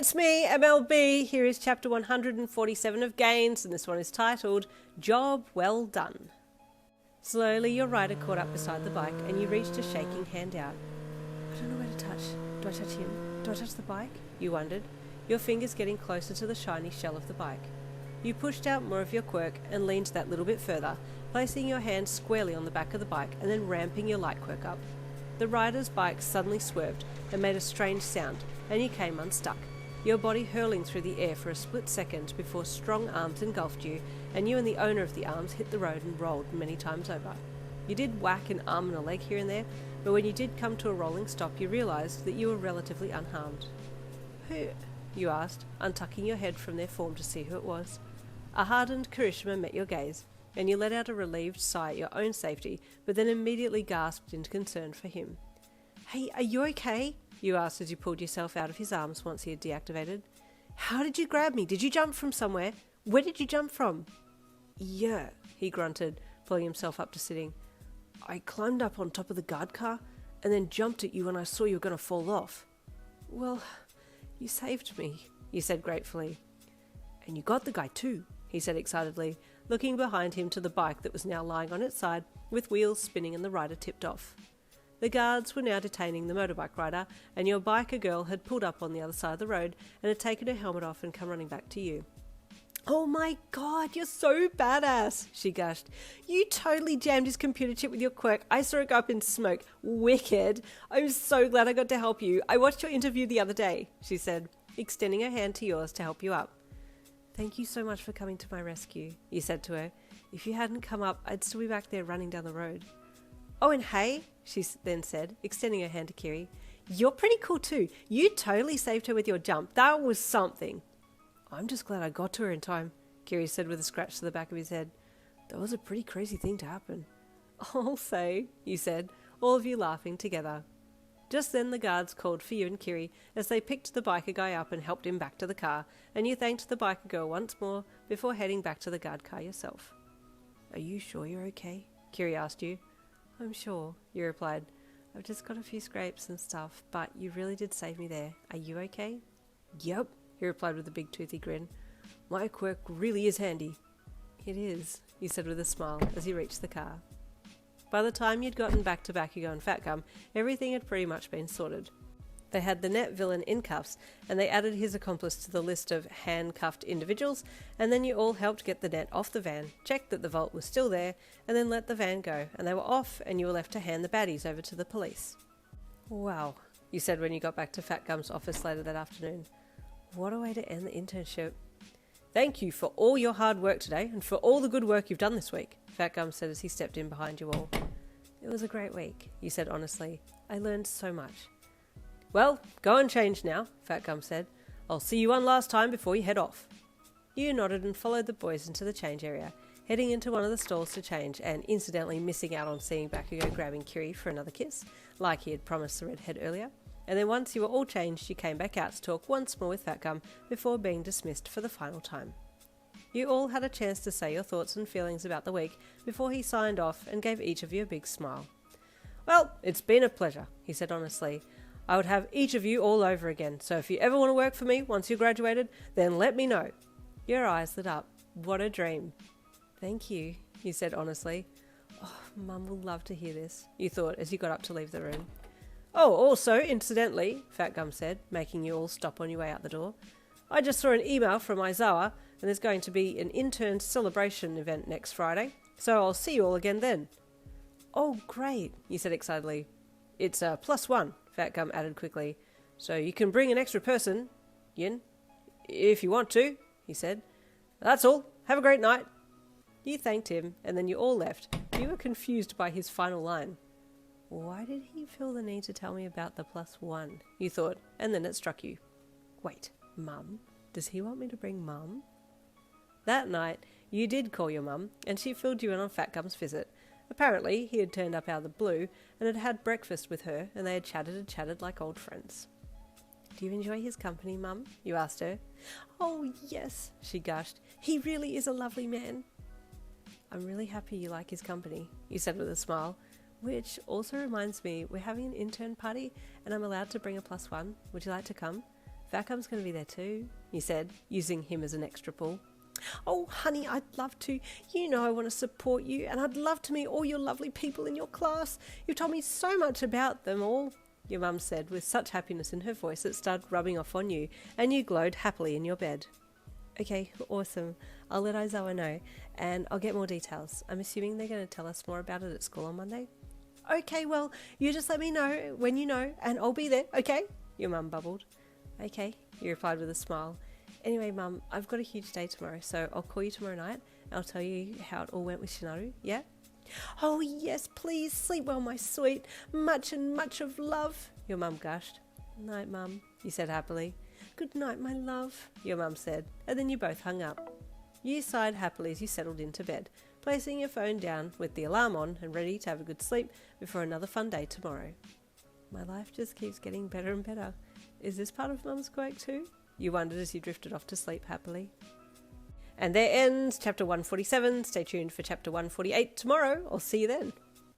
it's me, MLB. Here is chapter 147 of Gains, and this one is titled, Job Well Done. Slowly your rider caught up beside the bike, and you reached a shaking hand out. I don't know where to touch. Do I touch him? Do I touch the bike? You wondered, your fingers getting closer to the shiny shell of the bike. You pushed out more of your quirk and leaned that little bit further, placing your hand squarely on the back of the bike and then ramping your light quirk up. The rider's bike suddenly swerved and made a strange sound, and you came unstuck, your body hurling through the air for a split second before strong arms engulfed you, and you and the owner of the arms hit the road and rolled many times over. You did whack an arm and a leg here and there, but when you did come to a rolling stop, you realised that you were relatively unharmed. Who? You asked, untucking your head from their form to see who it was. A hardened Kirishima met your gaze, and you let out a relieved sigh at your own safety, but then immediately gasped in concern for him. Hey, are you okay? You asked as you pulled yourself out of his arms once he had deactivated. How did you grab me? Did you jump from somewhere? Where did you jump from? Yeah, he grunted, pulling himself up to sitting. I climbed up on top of the guard car and then jumped at you when I saw you were going to fall off. Well, you saved me, you said gratefully. And you got the guy too, he said excitedly, looking behind him to the bike that was now lying on its side, with wheels spinning and the rider tipped off. The guards were now detaining the motorbike rider, and your biker girl had pulled up on the other side of the road and had taken her helmet off and come running back to you. Oh my god, you're so badass, she gushed. You totally jammed his computer chip with your quirk. I saw it go up in smoke. Wicked. I'm so glad I got to help you. I watched your interview the other day, she said, extending her hand to yours to help you up. Thank you so much for coming to my rescue, you said to her. If you hadn't come up, I'd still be back there running down the road. Oh, and hey, she then said, extending her hand to Kiri, you're pretty cool too. You totally saved her with your jump. That was something. I'm just glad I got to her in time, Kiri said with a scratch to the back of his head. That was a pretty crazy thing to happen. I'll say, you said, all of you laughing together. Just then the guards called for you and Kiri as they picked the biker guy up and helped him back to the car, and you thanked the biker girl once more before heading back to the guard car yourself. Are you sure you're okay? Kiri asked you. I'm sure, you replied. I've just got a few scrapes and stuff, but you really did save me there. Are you okay? Yep, he replied with a big toothy grin. My quirk really is handy. It is, you said with a smile as you reached the car. By the time you'd gotten back to Bakugo and Fat Gum, everything had pretty much been sorted. They had the net villain in cuffs, and they added his accomplice to the list of handcuffed individuals, and then you all helped get the net off the van, checked that the vault was still there, and then let the van go, and they were off, and you were left to hand the baddies over to the police. Wow, you said when you got back to Fat Gum's office later that afternoon. What a way to end the internship. Thank you for all your hard work today, and for all the good work you've done this week, Fat Gum said as he stepped in behind you all. It was a great week, you said honestly. I learned so much. Well, go and change now, Fat Gum said. I'll see you one last time before you head off. You nodded and followed the boys into the change area, heading into one of the stalls to change and incidentally missing out on seeing Bakugo grabbing Kiri for another kiss, like he had promised the redhead earlier. And then once you were all changed, you came back out to talk once more with Fat Gum before being dismissed for the final time. You all had a chance to say your thoughts and feelings about the week before he signed off and gave each of you a big smile. Well, it's been a pleasure, he said honestly. I would have each of you all over again, so if you ever want to work for me once you're graduated, then let me know. Your eyes lit up. What a dream. Thank you, you said honestly. Oh, Mum will love to hear this, you thought as you got up to leave the room. Oh, also, incidentally, Fat Gum said, making you all stop on your way out the door. I just saw an email from Aizawa, and there's going to be an intern celebration event next Friday, so I'll see you all again then. Oh, great, you said excitedly. It's a +1, Fat Gum added quickly, so you can bring an extra person, Yin, if you want to, he said. That's all. Have a great night. You thanked him, and then you all left. You were confused by his final line. Why did he feel the need to tell me about the +1, you thought, and then it struck you. Wait, Mum? Does he want me to bring Mum? That night, you did call your mum, and she filled you in on Fat Gum's visit. Apparently, he had turned up out of the blue, and had had breakfast with her, and they had chatted and chatted like old friends. Do you enjoy his company, Mum? You asked her. Oh, yes, she gushed. He really is a lovely man. I'm really happy you like his company, you said with a smile. Which also reminds me, we're having an intern party, and I'm allowed to bring a +1. Would you like to come? Vacuum's going to be there too, you said, using him as an extra pull. Oh, honey, I'd love to. You know I want to support you, and I'd love to meet all your lovely people in your class. You've told me so much about them all, your mum said with such happiness in her voice it started rubbing off on you, and you glowed happily in your bed. Okay, awesome. I'll let Aizawa know, and I'll get more details. I'm assuming they're going to tell us more about it at school on Monday. Okay, well, you just let me know when you know, and I'll be there, okay? Your mum bubbled. Okay, you replied with a smile. Anyway, Mum, I've got a huge day tomorrow, so I'll call you tomorrow night and I'll tell you how it all went with Shinaru, yeah? Oh, yes, please, sleep well, my sweet. Much and much of love, your mum gushed. Night, Mum, you said happily. Good night, my love, your mum said, and then you both hung up. You sighed happily as you settled into bed, placing your phone down with the alarm on and ready to have a good sleep before another fun day tomorrow. My life just keeps getting better and better. Is this part of Mum's quirk too? You wondered as you drifted off to sleep happily. And there ends chapter 147. Stay tuned for chapter 148 tomorrow. I'll see you then.